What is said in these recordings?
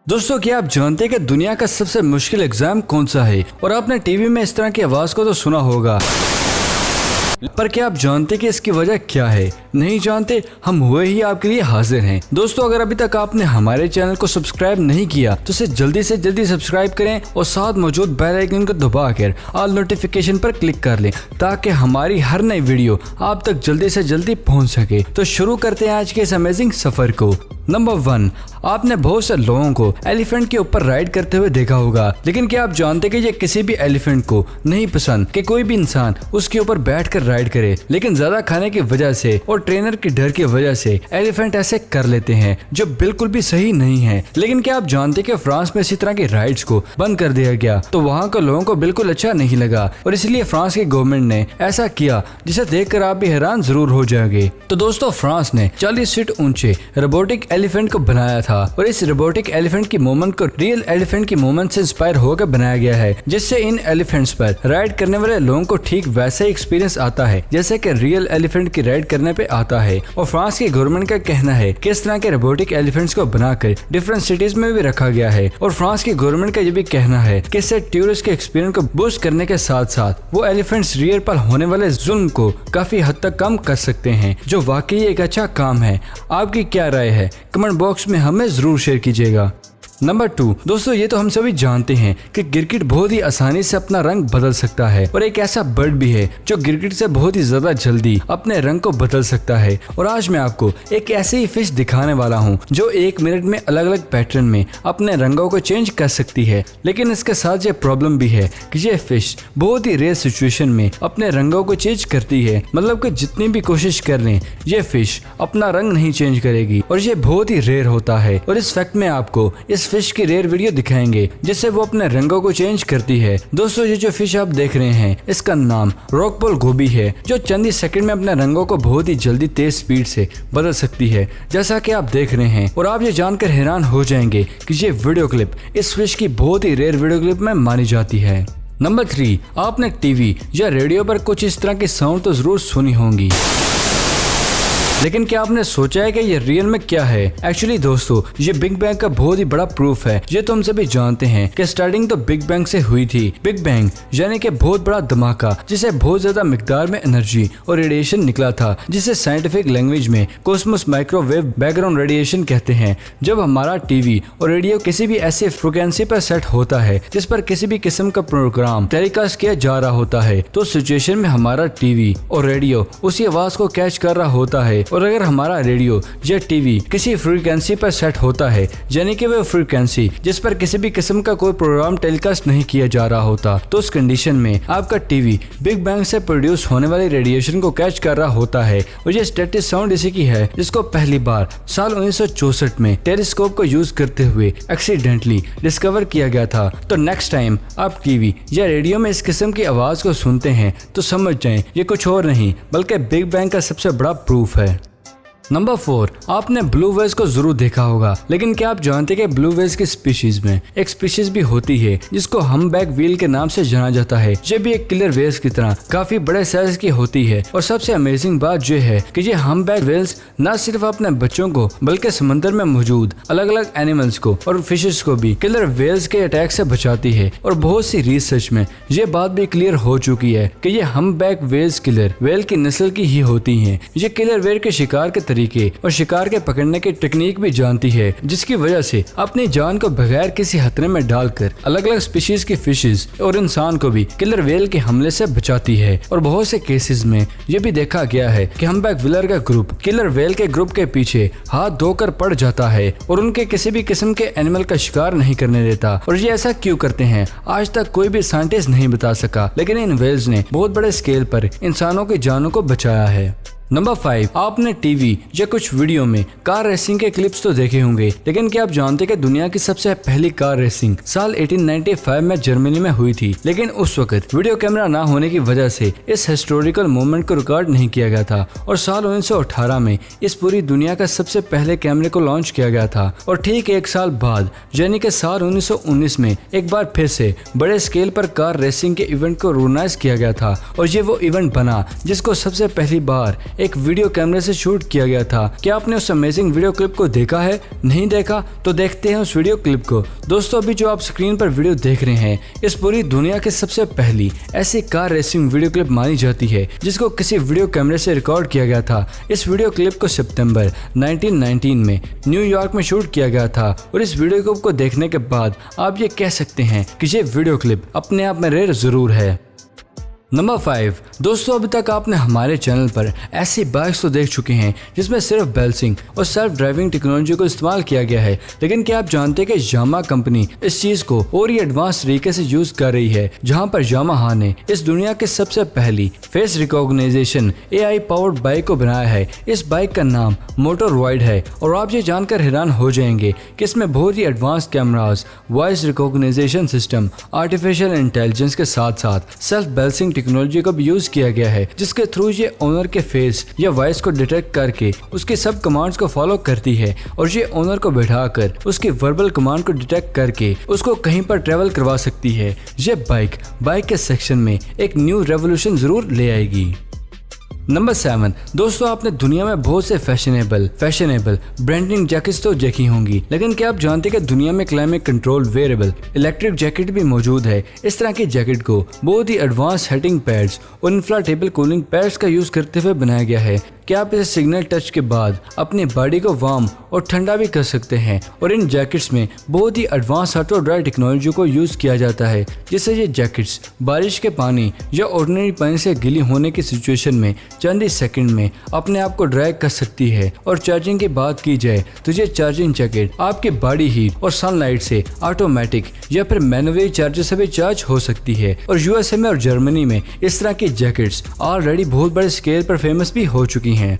दोस्तों, क्या आप जानते हैं कि दुनिया का सबसे मुश्किल एग्जाम कौन सा है? और आपने टीवी में इस तरह की आवाज को तो सुना होगा, पर क्या आप जानते कि इसकी वजह क्या है? नहीं जानते? हम हुए ही आपके लिए हाजिर हैं। दोस्तों, अगर अभी तक आपने हमारे चैनल को सब्सक्राइब नहीं किया तो इसे जल्दी से जल्दी सब्सक्राइब करें और साथ मौजूद बेल आइकन को दबाकर ऑल नोटिफिकेशन पर क्लिक कर लें ताकि हमारी हर नई वीडियो आप तक जल्दी से जल्दी पहुंच सके। तो शुरू करते हैं आज के इस अमेजिंग सफर को। नंबर 1, आपने बहुत से लोगों को एलिफेंट के ऊपर राइड करते हुए देखा होगा, लेकिन क्या आप जानते कि ये किसी भी एलिफेंट को नहीं पसंद कि कोई भी इंसान उसके ऊपर बैठकर राइड करे, लेकिन ज्यादा खाने की वजह से और ट्रेनर के डर की वजह से एलिफेंट ऐसे कर लेते हैं, जो बिल्कुल भी सही नहीं है। लेकिन क्या आप जानते कि फ्रांस में इसी तरह की राइड्स को बंद कर दिया गया, तो वहाँ के लोगों को बिल्कुल अच्छा नहीं लगा और इसलिए फ्रांस की गवर्नमेंट ने ऐसा किया, जिसे देखकर आप भी हैरान जरूर हो जाएंगे। तो दोस्तों, फ्रांस ने 40 फीट ऊंचे रोबोटिक एलिफेंट को बनाया था और इस रोबोटिक एलिफेंट की मूवमेंट को रियल एलिफेंट की मूवमेंट से इंस्पायर होकर बनाया गया है, जिससे इन एलिफेंट्स पर राइड करने वाले लोगों को ठीक वैसा ही एक्सपीरियंस आता है जैसे कि रियल एलिफेंट की राइड करने पे आता है। और फ्रांस की गवर्नमेंट का कहना है कि इस तरह के रोबोटिक एलिफेंट्स को बनाकर डिफरेंट सिटीज में भी रखा गया है। और फ्रांस की गवर्नमेंट का ये भी कहना है कि इससे टूरिस्ट के एक्सपीरियंस को बूस्ट करने के साथ साथ वो एलिफेंट्स रियल पर होने वाले जुल्म को काफी हद तक कम कर सकते हैं, जो वाकई एक अच्छा काम है। आपकी क्या राय है? कमेंट बॉक्स में हमें जरूर शेयर कीजिएगा। नंबर 2, दोस्तों, ये तो हम सभी जानते हैं कि गिरगिट बहुत ही आसानी से अपना रंग बदल सकता है और एक ऐसा बर्ड भी है जो गिरगिट से बहुत ही ज्यादा जल्दी अपने रंग को बदल सकता है। और आज मैं आपको एक ऐसे ही फिश दिखाने वाला हूँ जो 1 मिनट में अलग अलग पैटर्न में अपने रंगों को चेंज कर सकती है। लेकिन इसके साथ ये प्रॉब्लम भी है कि ये फिश बहुत ही रेयर सिचुएशन में अपने रंगों को चेंज करती है, मतलब कि जितनी भी कोशिश कर लें ये फिश अपना रंग नहीं चेंज करेगी और ये बहुत ही रेयर होता है। और इस फैक्ट में आपको इस फिश की रेयर वीडियो दिखाएंगे जिससे वो अपने रंगों को चेंज करती है। दोस्तों, ये जो फिश आप देख रहे हैं इसका नाम रॉकबॉल गोबी है, जो चंद ही सेकंड में अपने रंगों को बहुत ही जल्दी तेज स्पीड से बदल सकती है, जैसा कि आप देख रहे हैं। और आप ये जानकर हैरान हो जाएंगे कि ये वीडियो क्लिप इस फिश की बहुत ही रेयर वीडियो क्लिप में मानी जाती है। नंबर 3, आपने टीवी या रेडियो पर कुछ इस तरह की साउंड तो जरूर सुनी होंगी, लेकिन क्या आपने सोचा है कि ये रियल में क्या है? एक्चुअली दोस्तों, ये बिग बैंग का बहुत ही बड़ा प्रूफ है। ये तो हम सभी जानते हैं कि स्टार्टिंग तो बिग बैंग से हुई थी। बिग बैंग यानी कि बहुत बड़ा धमाका, जिसे बहुत ज्यादा मिकदार में एनर्जी और रेडिएशन निकला था, जिसे साइंटिफिक लैंग्वेज में कॉस्मोस माइक्रोवेव बैकग्राउंड रेडिएशन कहते हैं। जब हमारा टीवी और रेडियो किसी भी ऐसे फ्रिक्वेंसी पर सेट होता है जिस पर किसी भी किस्म का प्रोग्राम टेलीकास्ट किया जा रहा होता है, तो सिचुएशन में हमारा टीवी और रेडियो उसी आवाज को कैच कर रहा होता है। और अगर हमारा रेडियो या टीवी किसी फ्रीक्वेंसी पर सेट होता है, यानी कि वह फ्रीक्वेंसी जिस पर किसी भी किस्म का कोई प्रोग्राम टेलीकास्ट नहीं किया जा रहा होता, तो उस कंडीशन में आपका टीवी बिग बैंग से प्रोड्यूस होने वाली रेडिएशन को कैच कर रहा होता है। और ये स्टैटिक साउंड इसी की है, जिसको पहली बार साल 1964 में टेलीस्कोप को यूज करते हुए एक्सीडेंटली डिस्कवर किया गया था। तो नेक्स्ट टाइम आप टीवी या रेडियो में इस किस्म की आवाज को सुनते हैं तो समझ जाएं ये कुछ और नहीं बल्कि बिग बैंग का सबसे बड़ा प्रूफ है। नंबर 4, आपने ब्लू व्हेल्स को जरूर देखा होगा, लेकिन क्या आप जानते हैं कि ब्लू व्हेल्स की स्पीशीज में एक स्पीशीज भी होती है जिसको हम्बैक व्हेल के नाम से जाना जाता है। ये भी एक किलर व्हेल्स की तरह काफी बड़े साइज की होती है। और सबसे अमेजिंग बात यह है कि ये हम्बैक व्हेल्स न सिर्फ अपने बच्चों को बल्कि समंदर में मौजूद अलग अलग एनिमल्स को और फिशेस को भी किलर व्हेल्स के अटैक से बचाती है। और बहुत सी रिसर्च में ये बात भी क्लियर हो चुकी है कि ये हम्बैक व्हेल्स किलर व्हेल की नस्ल की ही होती है। ये किलर व्हेल के शिकार के और शिकार के पकड़ने की टेक्निक भी जानती है, जिसकी वजह से अपनी जान को बगैर किसी खतरे में डालकर अलग अलग स्पीशीज की फिशेस और इंसान को भी किलर व्हेल के हमले से बचाती है। और बहुत से केसेस में यह भी देखा गया है कि हम्बैक व्हेल का ग्रुप किलर व्हेल के ग्रुप के पीछे हाथ धोकर पड़ जाता है और उनके किसी भी किस्म के एनिमल का शिकार नहीं करने देता। और ये ऐसा क्यों करते हैं आज तक कोई भी साइंटिस्ट नहीं बता सका, लेकिन इन व्हेल्स ने बहुत बड़े स्केल पर इंसानों की जानों को बचाया है। नंबर 5, आपने टीवी या कुछ वीडियो में कार रेसिंग के क्लिप्स तो देखे होंगे, लेकिन क्या आप जानते हैं कि दुनिया की सबसे पहली कार रेसिंग साल 1895 में जर्मनी में हुई थी। लेकिन उस वक्त वीडियो कैमरा ना होने की वजह से इस हिस्टोरिकल मोमेंट को रिकॉर्ड नहीं किया गया था। और साल 1918 में इस पूरी दुनिया का सबसे पहले कैमरे को लॉन्च किया गया था। और ठीक 1 साल बाद यानी कि साल 1919 में एक बार फिर से बड़े स्केल पर कार रेसिंग के इवेंट को ऑर्गेनाइज किया गया था। और ये वो इवेंट बना जिसको सबसे पहली बार एक वीडियो कैमरे से शूट किया गया था। क्या आपने उस अमेजिंग वीडियो क्लिप को देखा है? नहीं देखा तो देखते हैं उस वीडियो क्लिप को। दोस्तों अभी जो आप स्क्रीन पर वीडियो देख रहे हैं इस पूरी दुनिया की सबसे पहली ऐसी कार रेसिंग वीडियो क्लिप मानी जाती है जिसको किसी वीडियो कैमरे से रिकॉर्ड किया गया था। इस वीडियो क्लिप को सितंबर 1919 में न्यूयॉर्क में शूट किया गया था और इस वीडियो क्लिप को देखने के बाद आप ये कह सकते हैं कि ये वीडियो क्लिप अपने आप में रेयर जरूर है। नंबर 5। दोस्तों अभी तक आपने हमारे चैनल पर ऐसी बाइक्स तो देख चुके हैं जिसमें सिर्फ बेल्सिंग और सेल्फ ड्राइविंग टेक्नोलॉजी को इस्तेमाल किया गया है, लेकिन क्या आप जानते हैं कि यामाहा कंपनी इस चीज को और ही एडवांस तरीके से यूज कर रही है, जहां पर यामाहा ने इस दुनिया की सबसे पहली face recognisation AI powered bike को बनाया है। इस बाइक का नाम मोटर वाइड है और आप ये जानकर हैरान हो जाएंगे कि इसमें बहुत ही advance cameras, voice recognition system, artificial intelligence के साथ साथ सेल्फ बेल्सिंग टेक्नोलॉजी का भी यूज किया गया है, जिसके थ्रू ये ओनर के फेस या वॉइस को डिटेक्ट करके उसके सब कमांड्स को फॉलो करती है और ये ओनर को बैठाकर उसकी वर्बल कमांड को डिटेक्ट करके उसको कहीं पर ट्रेवल करवा सकती है। ये बाइक के सेक्शन में एक न्यू रेवोल्यूशन जरूर ले आएगी। नंबर 7। दोस्तों आपने दुनिया में बहुत से फैशनेबल ब्रांडिंग जैकेट्स तो देखी होंगी, लेकिन क्या आप जानते हैं कि दुनिया में climate control wearable electric jacket भी मौजूद है। इस तरह की जैकेट को बहुत ही एडवांस हीटिंग पैड्स और इन्फ्लाटेबल कूलिंग पैड्स का यूज करते हुए बनाया गया है। क्या आप इसे सिग्नल टच के बाद अपनी बॉडी को वार्म और ठंडा भी कर सकते हैं और इन जैकेट्स में बहुत ही एडवांस ऑटो ड्राई टेक्नोलॉजी को यूज किया जाता है, जिससे ये जैकेट्स बारिश के पानी या ऑर्डिनरी पानी से गीली होने की सिचुएशन में चंद ही सेकंड में अपने आप को ड्राई कर सकती है। और चार्जिंग की बात की जाए तो ये चार्जिंग जैकेट आपके बॉडी हीट और सनलाइट से ऑटोमेटिक या फिर मैनुअली चार्जर से भी चार्ज हो सकती है। और USA में और जर्मनी में इस तरह की जैकेट्स ऑलरेडी बहुत बड़े स्केल पर फेमस भी हो चुकी हैं।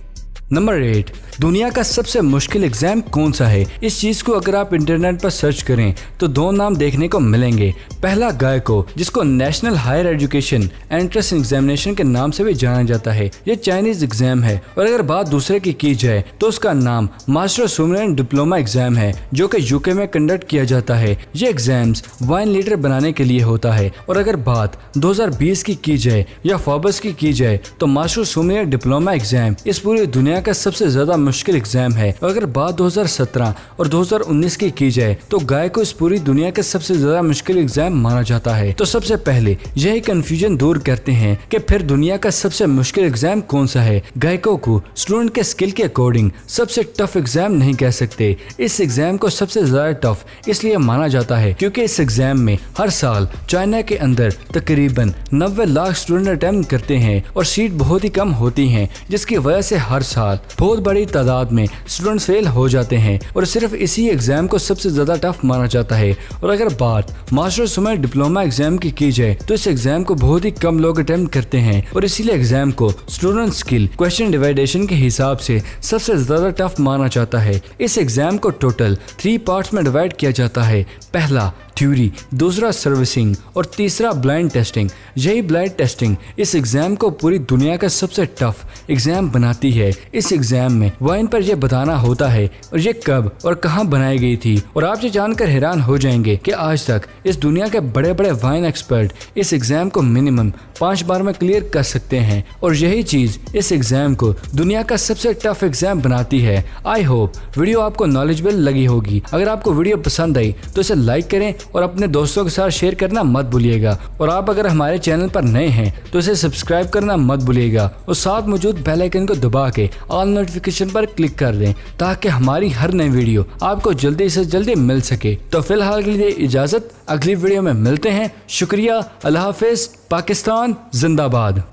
नंबर 8। दुनिया का सबसे मुश्किल एग्जाम कौन सा है? इस चीज को अगर आप इंटरनेट पर सर्च करें तो दो नाम देखने को मिलेंगे। पहला गायको, जिसको national higher education entrance examination के नाम से भी जाना जाता है। ये चाइनीज एग्जाम है। और अगर बात दूसरे की जाए तो उसका नाम मास्टर सुमरन डिप्लोमा एग्जाम है, जो कि UK में कंडक्ट किया जाता है। ये एग्जाम्स वाइन लीडर बनाने के लिए होता है। और अगर बात 2020 की जाए या फोर्ब्स की जाए तो मास्टर सुमरन डिप्लोमा एग्जाम इस पूरी दुनिया का सबसे ज्यादा मुश्किल एग्जाम है। और अगर बात 2017 और 2019 की जाए तो गायको इस पूरी दुनिया का सबसे ज्यादा मुश्किल एग्जाम माना जाता है। तो सबसे पहले यही कंफ्यूजन दूर करते हैं कि फिर दुनिया का सबसे मुश्किल एग्जाम कौन सा है। गायको को स्टूडेंट के स्किल के अकॉर्डिंग सबसे टफ एग्जाम नहीं कह सकते। इस एग्जाम को सबसे ज्यादा टफ इसलिए माना जाता है क्योंकि इस एग्जाम में हर साल चाइना के अंदर तकरीबन 90 लाख स्टूडेंट अटेम्प्ट करते हैं और सीट बहुत ही कम होती हैं, जिसकी वजह से हर साल बहुत बड़ी तादाद में स्टूडेंट्स फेल हो जाते हैं और सिर्फ इसी एग्जाम को सबसे ज्यादा टफ माना जाता है। और अगर बात मास्टर सुमरन डिप्लोमा एग्जाम की जाए तो इस एग्जाम को बहुत ही कम लोग अटेम्प्ट करते हैं और इसीलिए एग्जाम को स्टूडेंट स्किल क्वेश्चन डिवाइडेशन के हिसाब से सबसे ज्यादा टफ माना जाता है। इस एग्जाम को टोटल 3 पार्ट्स में डिवाइड किया जाता है। पहला थ्योरी, दूसरा सर्विसिंग और तीसरा ब्लाइंड टेस्टिंग। यही ब्लाइंड टेस्टिंग इस एग्जाम को पूरी दुनिया का सबसे टफ एग्जाम बनाती है। इस एग्जाम में वाइन पर यह बताना होता है और ये कब और कहां बनाई गई थी। और आप ये जानकर हैरान हो जाएंगे कि आज तक इस दुनिया के बड़े बड़े वाइन एक्सपर्ट इस एग्जाम को मिनिमम 5 बार में क्लियर कर सकते हैं और यही चीज इस एग्जाम को दुनिया का सबसे टफ एग्जाम बनाती है। आई होप वीडियो आपको नॉलेजेबल लगी होगी। अगर आपको वीडियो पसंद आई तो इसे लाइक करें और अपने दोस्तों के साथ शेयर करना मत भूलिएगा। और आप अगर हमारे चैनल पर नए हैं तो इसे सब्सक्राइब करना मत भूलिएगा और साथ मौजूद बेल आइकन को दबा के ऑल नोटिफिकेशन पर क्लिक कर दें ताकि हमारी हर नई वीडियो आपको जल्दी से जल्दी मिल सके। तो फिलहाल के लिए इजाजत, अगली वीडियो में मिलते हैं। शुक्रिया, अल्लाह हाफिज, पाकिस्तान जिंदाबाद।